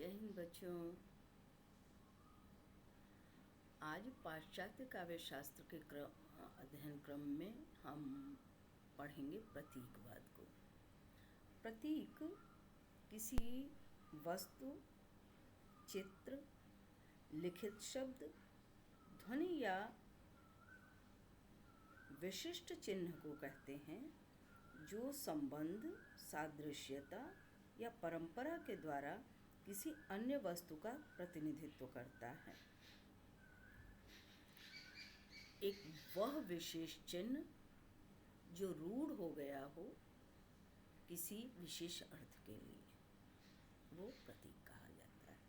जय हिंद बच्चों। आज पाश्चात्य काव्य शास्त्र के अध्ययन क्रम में हम पढ़ेंगे प्रतीकवाद को। प्रतीक किसी वस्तु, चित्र, लिखित शब्द, ध्वनि या विशिष्ट चिन्ह को कहते हैं जो संबंध, सादृश्यता या परंपरा के द्वारा किसी अन्य वस्तु का प्रतिनिधित्व करता है। एक वह विशेष चिन्ह जो रूढ़ हो गया हो किसी विशेष अर्थ के लिए, वो प्रतीक कहा जाता है।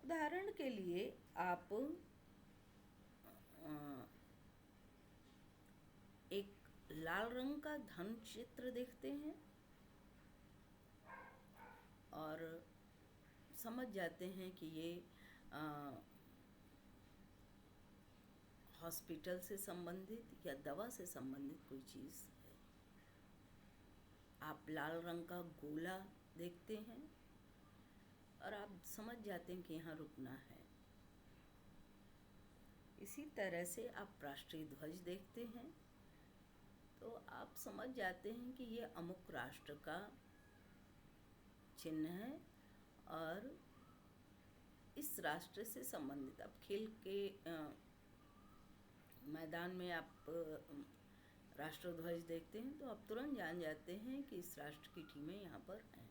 उदाहरण के लिए आप एक लाल रंग का धन चित्र देखते हैं और समझ जाते हैं कि ये हॉस्पिटल से संबंधित या दवा से संबंधित कोई चीज़ है। आप लाल रंग का गोला देखते हैं और आप समझ जाते हैं कि यहाँ रुकना है। इसी तरह से आप राष्ट्रीय ध्वज देखते हैं तो आप समझ जाते हैं कि ये अमुक राष्ट्र का चिन्ह है और इस राष्ट्र से संबंधित। आप खेल के मैदान में आप राष्ट्रध्वज देखते हैं तो आप तुरंत जान जाते हैं कि इस राष्ट्र की टीमें यहाँ पर हैं।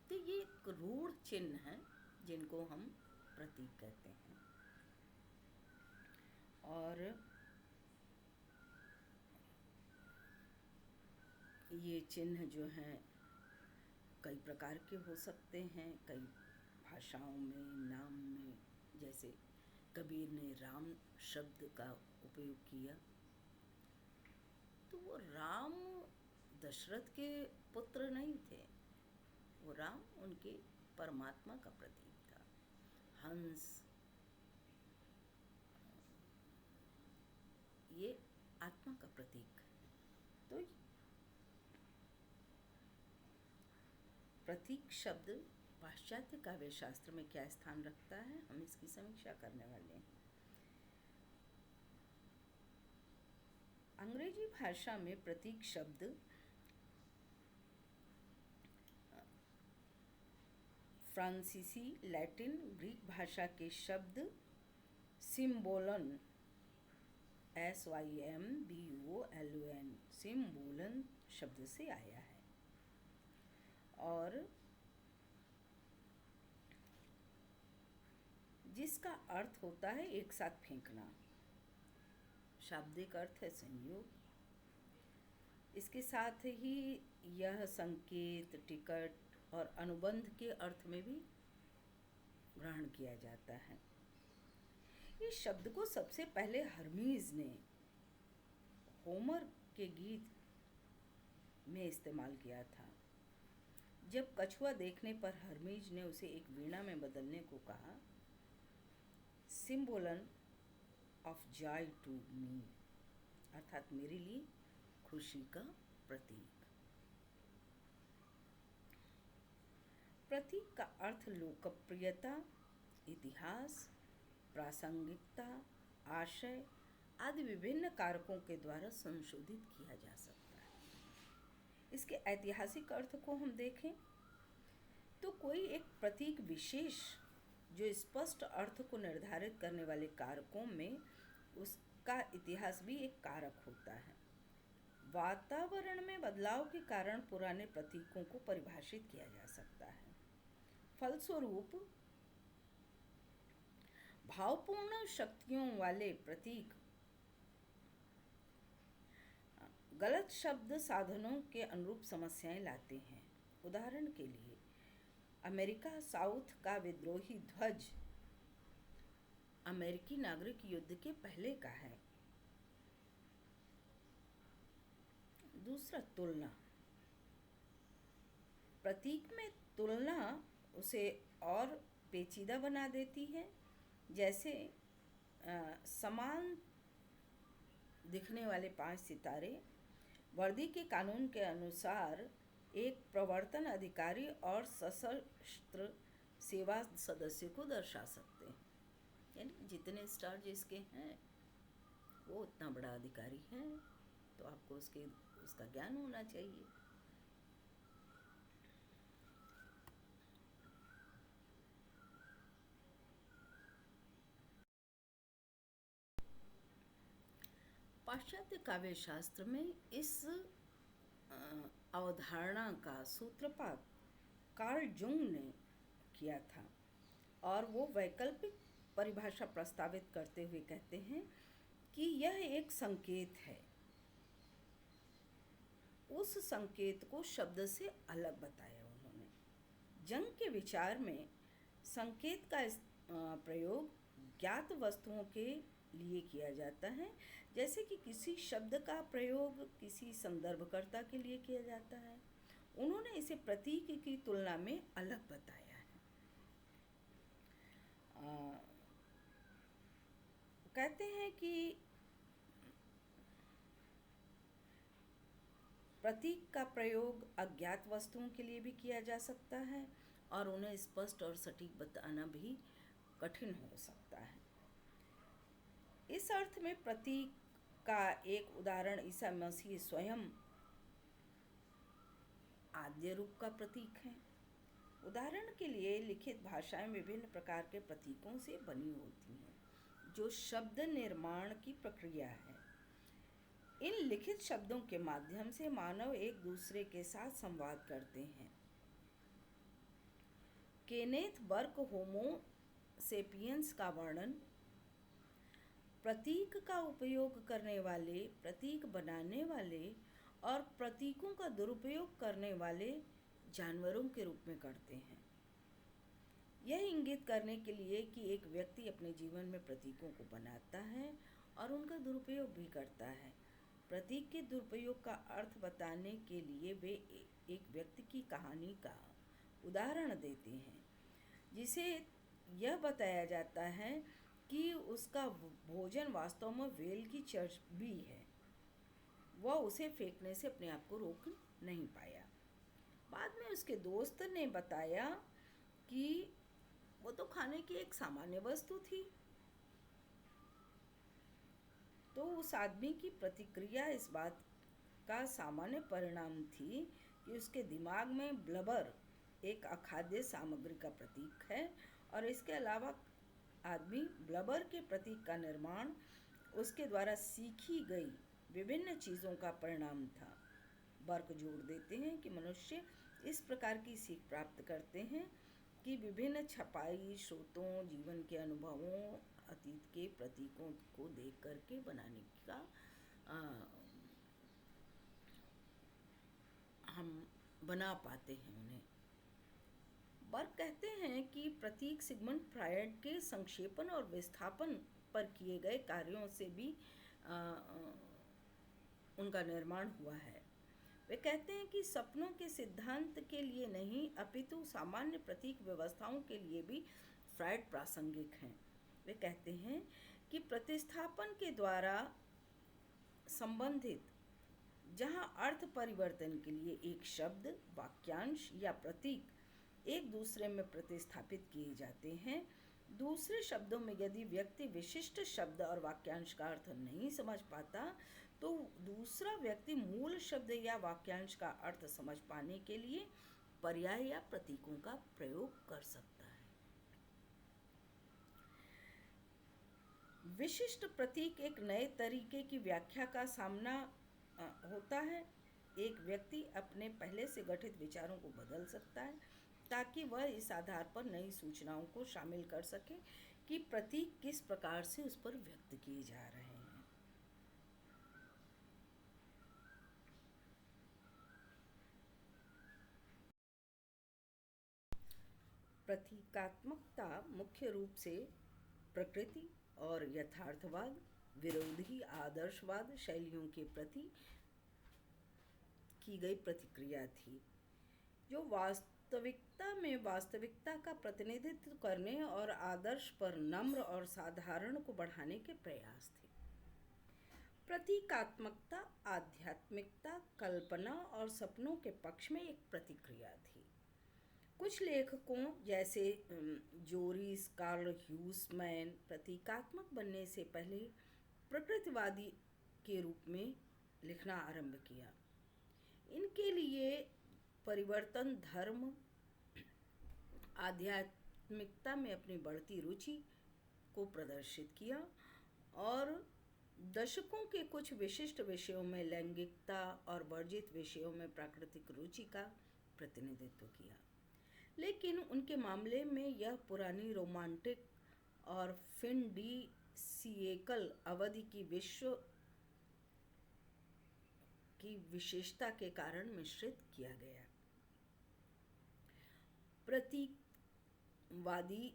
तो ये एक रूढ़ चिन्ह है जिनको हम प्रतीक कहते हैं। और ये चिन्ह जो हैं कई प्रकार के हो सकते हैं, कई भाषाओं में, नाम में। जैसे कबीर ने राम शब्द का उपयोग किया तो वो राम दशरथ के पुत्र नहीं थे, वो राम उनके परमात्मा का प्रतीक था। हंस ये आत्मा का प्रतीक। तो प्रतीक शब्द पाश्चात्य काव्य शास्त्र में क्या स्थान रखता है, हम इसकी समीक्षा करने वाले हैं। अंग्रेजी भाषा में प्रतीक शब्द फ्रांसीसी, लैटिन, ग्रीक भाषा के शब्द सिम्बोलन, SYMBOLON, सिम्बोलन शब्द से आया है और जिसका अर्थ होता है एक साथ फेंकना। शाब्दिक अर्थ है संयोग। इसके साथ ही यह संकेत, टिकट और अनुबंध के अर्थ में भी ग्रहण किया जाता है। इस शब्द को सबसे पहले हर्मीज ने होमर के गीत में इस्तेमाल किया था। जब कछुआ देखने पर हर्मीज ने उसे एक वीणा में बदलने को कहा, सिम्बोलन ऑफ जॉय टू मी, अर्थात मेरे लिए खुशी का प्रतीक। प्रतीक का अर्थ लोकप्रियता, इतिहास, प्रासंगिकता, आशय आदि विभिन्न कारकों के द्वारा संशोधित किया जा सकता है। इसके ऐतिहासिक अर्थ को हम देखें तो कोई एक प्रतीक विशेष जो स्पष्ट अर्थ को निर्धारित करने वाले कारकों में उसका इतिहास भी एक कारक होता है। वातावरण में बदलाव के कारण पुराने प्रतीकों को परिभाषित किया जा सकता है। फलस्वरूप भावपूर्ण शक्तियों वाले प्रतीक गलत शब्द साधनों के अनुरूप समस्याएं लाते हैं। उदाहरण के लिए अमेरिका साउथ का विद्रोही ध्वज अमेरिकी नागरिक युद्ध के पहले का है। दूसरा, तुलना। प्रतीक में तुलना उसे और पेचीदा बना देती है। जैसे समान दिखने वाले 5 सितारे वर्दी के कानून के अनुसार एक प्रवर्तन अधिकारी और सशस्त्र सेवा सदस्य को दर्शा सकते हैं। यानी जितने स्टार जिसके हैं वो उतना बड़ा अधिकारी है, तो आपको उसका ज्ञान होना चाहिए। पाश्चात्य काव्य शास्त्र में इस अवधारणा का सूत्रपात कार्ल जुंग ने किया था, और वो वैकल्पिक परिभाषा प्रस्तावित करते हुए कहते हैं कि यह एक संकेत है। उस संकेत को शब्द से अलग बताया उन्होंने। जंग के विचार में संकेत का प्रयोग ज्ञात वस्तुओं के लिए किया जाता है, जैसे कि किसी शब्द का प्रयोग किसी संदर्भकर्ता के लिए किया जाता है। उन्होंने इसे प्रतीक की तुलना में अलग बताया है। कहते हैं कि प्रतीक का प्रयोग अज्ञात वस्तुओं के लिए भी किया जा सकता है और उन्हें स्पष्ट और सटीक बताना भी कठिन हो सकता है। इस अर्थ में प्रतीक का एक उदाहरण ईसा मसीह स्वयं आद्य रूप का प्रतीक है। उदाहरण के लिए लिखित भाषाएं विभिन्न प्रकार के प्रतीकों से बनी होती हैं, जो शब्द निर्माण की प्रक्रिया है। इन लिखित शब्दों के माध्यम से मानव एक दूसरे के साथ संवाद करते हैं। केनेथ बर्क होमो सेपियंस का वर्णन प्रतीक का उपयोग करने वाले, प्रतीक बनाने वाले और प्रतीकों का दुरुपयोग करने वाले जानवरों के रूप में करते हैं। यह इंगित करने के लिए कि एक व्यक्ति अपने जीवन में प्रतीकों को बनाता है और उनका दुरुपयोग भी करता है। प्रतीक के दुरुपयोग का अर्थ बताने के लिए वे एक व्यक्ति की कहानी का उदाहरण देते हैं, जिसे यह बताया जाता है कि उसका भोजन वास्तव में व्हेल की चर्बी है। वह उसे फेंकने से अपने आप को रोक नहीं पाया। बाद में उसके दोस्त ने बताया कि वो तो खाने की एक सामान्य वस्तु थी। तो उस आदमी की प्रतिक्रिया इस बात का सामान्य परिणाम थी कि उसके दिमाग में ब्लबर एक अखाद्य सामग्री का प्रतीक है, और इसके अलावा आदमी ब्लबर के प्रतीक का निर्माण उसके द्वारा सीखी गई विभिन्न चीज़ों का परिणाम था। बर्क जोड़ देते हैं कि मनुष्य इस प्रकार की सीख प्राप्त करते हैं कि विभिन्न छपाई स्रोतों, जीवन के अनुभवों, अतीत के प्रतीकों को देख करके बनाने का हम बना पाते हैं उन्हें। बर्क कहते हैं कि प्रतीक सिगमंड फ्रायड के संक्षेपण और विस्थापन पर किए गए कार्यों से भी उनका निर्माण हुआ है। वे कहते हैं कि सपनों के सिद्धांत के लिए नहीं, अपितु सामान्य प्रतीक व्यवस्थाओं के लिए भी फ्रायड प्रासंगिक हैं। वे कहते हैं कि प्रतिस्थापन के द्वारा संबंधित जहां अर्थ परिवर्तन के लिए एक शब्द, वाक्यांश या प्रतीक एक दूसरे में प्रतिस्थापित किए जाते हैं, दूसरे शब्दों में यदि व्यक्ति विशिष्ट शब्द और वाक्यांश का अर्थ नहीं समझ पाता, तो दूसरा व्यक्ति मूल शब्द या वाक्यांश का अर्थ समझ पाने के लिए पर्याय या प्रतीकों का प्रयोग कर सकता है। विशिष्ट प्रतीक एक नए तरीके की व्याख्या का सामना होता है। एक व्यक्ति अपने पहले से गठित विचारों को बदल सकता है ताकि वह इस आधार पर नई सूचनाओं को शामिल कर सके कि प्रतीक किस प्रकार से उस पर व्यक्त किए जा रहे हैं। प्रतीकात्मकता मुख्य रूप से प्रकृति और यथार्थवाद विरोधी आदर्शवाद शैलियों के प्रति की गई प्रतिक्रिया थी, जो वास्तविकता में वास्तविकता का प्रतिनिधित्व करने और आदर्श पर नम्र और साधारण को बढ़ाने के प्रयास थे। प्रतीकात्मकता आध्यात्मिकता, कल्पना और सपनों के पक्ष में एक प्रतिक्रिया थी। कुछ लेखकों जैसे जोरिस कार्ल ह्यूसमैन प्रतीकात्मक बनने से पहले प्रकृतिवादी के रूप में लिखना आरंभ किया। इनके लिए परिवर्तन धर्म आध्यात्मिकता में अपनी बढ़ती रुचि को प्रदर्शित किया और दशकों के कुछ विशिष्ट विषयों में लैंगिकता और वर्जित विषयों में प्राकृतिक रुचि का प्रतिनिधित्व किया। लेकिन उनके मामले में यह पुरानी रोमांटिक और फिन डी सिएकल अवधि की विश्व की विशेषता के कारण मिश्रित किया गया। प्रतीकवादी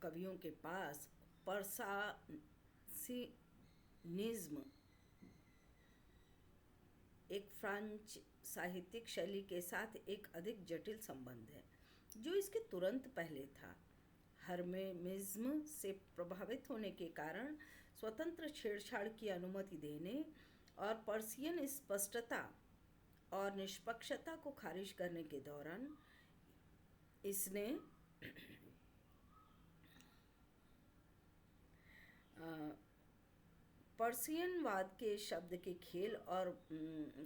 कवियों के पास पर्सानिज्म एक फ्रेंच साहित्यिक शैली के साथ एक अधिक जटिल संबंध है, जो इसके तुरंत पहले था। हर्मेनिज्म से प्रभावित होने के कारण स्वतंत्र छेड़छाड़ की अनुमति देने और पर्सियन स्पष्टता और निष्पक्षता को खारिज करने के दौरान इसने पर्सियनवाद के शब्द के खेल और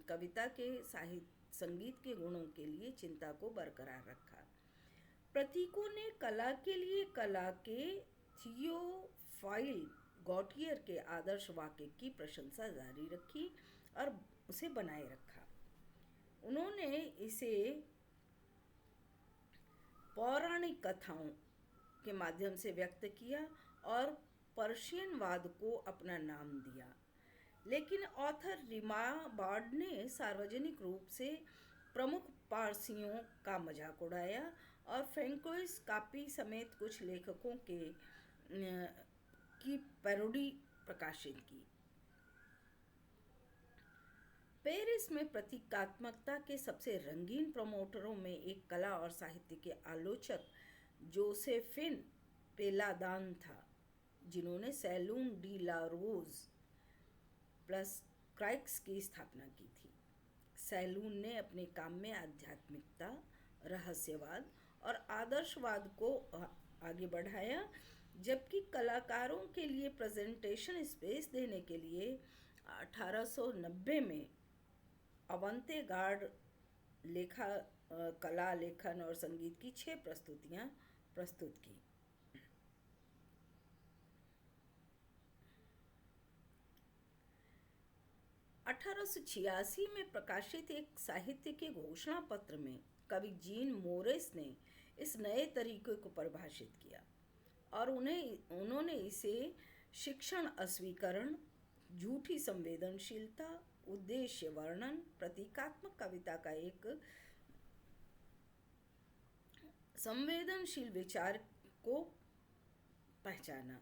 कविता के संगीत के गुणों के लिए चिंता को बरकरार रखा। प्रतीकों ने कला के लिए कला के थियोफाइल गॉटियर के आदर्श वाक्य की प्रशंसा जारी रखी और उसे बनाए रखा। उन्होंने इसे पौराणिक कथाओं के माध्यम से व्यक्त किया और पर्शियनवाद को अपना नाम दिया। लेकिन ऑथर रिमाबार्ड ने सार्वजनिक रूप से प्रमुख पारसियों का मजाक उड़ाया और फ्रेंकोइस कापी समेत कुछ लेखकों की पैरोडी प्रकाशित की। पेरिस में प्रतीकात्मकता के सबसे रंगीन प्रमोटरों में एक कला और साहित्य के आलोचक जोसेफिन पेलादान था, जिन्होंने सैलून डी ला रोज प्लस क्राइक्स की स्थापना की थी। सैलून ने अपने काम में आध्यात्मिकता, रहस्यवाद और आदर्शवाद को आगे बढ़ाया, जबकि कलाकारों के लिए प्रेजेंटेशन स्पेस देने के लिए 1890 में अवंते गार्ड कला, लेखन और संगीत की 6 प्रस्तुतियां प्रस्तुत की। (1886) में प्रकाशित एक साहित्य के घोषणा पत्र में कवि जीन मोरिस ने इस नए तरीके को परिभाषित किया और उन्होंने इसे शिक्षण अस्वीकरण, झूठी संवेदनशीलता, उद्देश्य वर्णन, प्रतीकात्मक कविता का एक संवेदनशील विचार को पहचाना।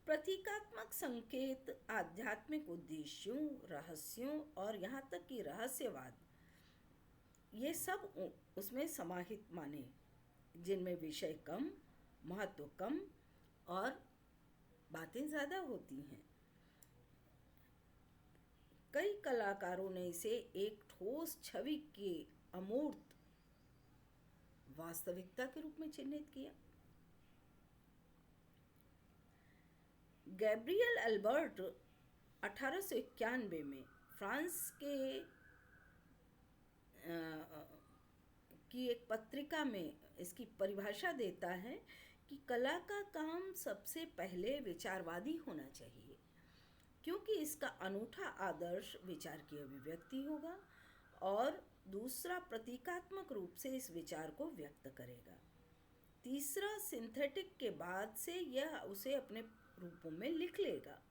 प्रतीकात्मक संकेत आध्यात्मिक उद्देश्यों, रहस्यों और यहाँ तक कि रहस्यवाद, ये सब उसमें समाहित माने, जिनमें विषय कम, महत्व कम और बातें ज़्यादा होती हैं। कई कलाकारों ने इसे एक ठोस छवि के अमूर्त वास्तविकता के रूप में चिन्हित किया। गैब्रियल अल्बर्ट 1891 में फ्रांस की एक पत्रिका में इसकी परिभाषा देता है कि कला का काम सबसे पहले विचारवादी होना चाहिए, क्योंकि इसका अनूठा आदर्श विचार की अभिव्यक्ति होगा और दूसरा प्रतीकात्मक रूप से इस विचार को व्यक्त करेगा। तीसरा सिंथेटिक के बाद से यह उसे अपने रूपों में लिख लेगा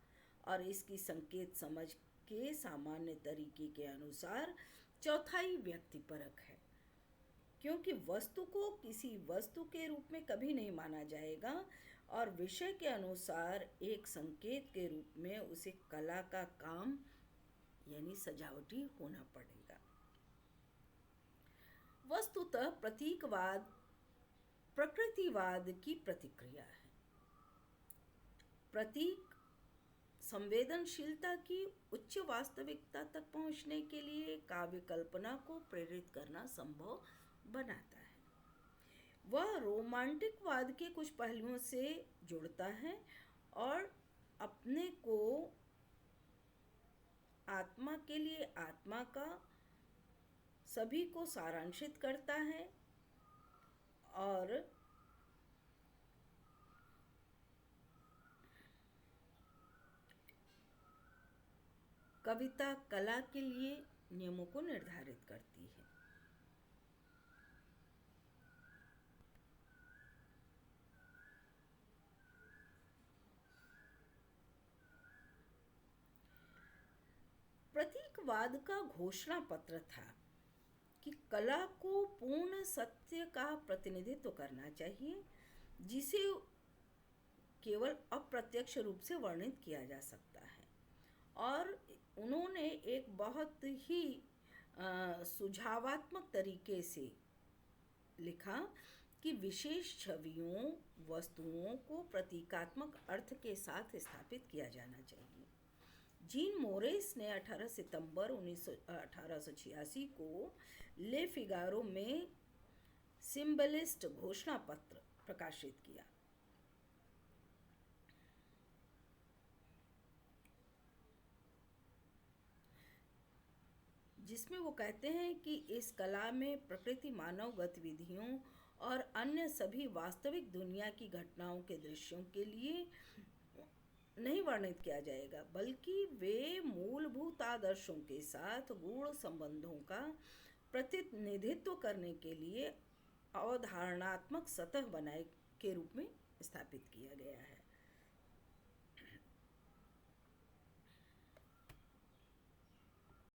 और इसकी संकेत समझ के सामान्य तरीके के अनुसार चौथाई व्यक्तिपरक है, क्योंकि वस्तु को किसी वस्तु के रूप में कभी नहीं माना जाएगा और विषय के अनुसार एक संकेत के रूप में उसे कला का काम यानी सजावटी होना पड़ेगा। वस्तुतः प्रतीकवाद प्रकृतिवाद की प्रतिक्रिया है। प्रतीक संवेदनशीलता की उच्च वास्तविकता तक पहुंचने के लिए काव्य कल्पना को प्रेरित करना संभव बनाता है। वह रोमांटिकवाद के कुछ पहलुओं से जुड़ता है और अपने को आत्मा के लिए आत्मा का सभी को सारांशित करता है और कविता कला के लिए नियमों को निर्धारित करती है। प्रतीकवाद का घोषणा पत्र था कि कला को पूर्ण सत्य का प्रतिनिधित्व करना चाहिए जिसे केवल अप्रत्यक्ष रूप से वर्णित किया जा सकता है। और उन्होंने एक बहुत ही सुझावात्मक तरीके से लिखा कि विशेष छवियों वस्तुओं को प्रतीकात्मक अर्थ के साथ स्थापित किया जाना चाहिए। जीन मोरिस ने 18 सितंबर 1886 को ले फिगारो में सिंबलिस्ट घोषणा पत्र प्रकाशित किया। जिसमें वो कहते हैं कि इस कला में प्रकृति मानव गतिविधियों और अन्य सभी वास्तविक दुनिया की घटनाओं के दृश्यों के लिए नहीं वर्णित किया जाएगा, बल्कि वे मूलभूत आदर्शों के साथ गूढ़ संबंधों का प्रतिनिधित्व करने के लिए अवधारणात्मक सतह बनाए के रूप में स्थापित किया गया है।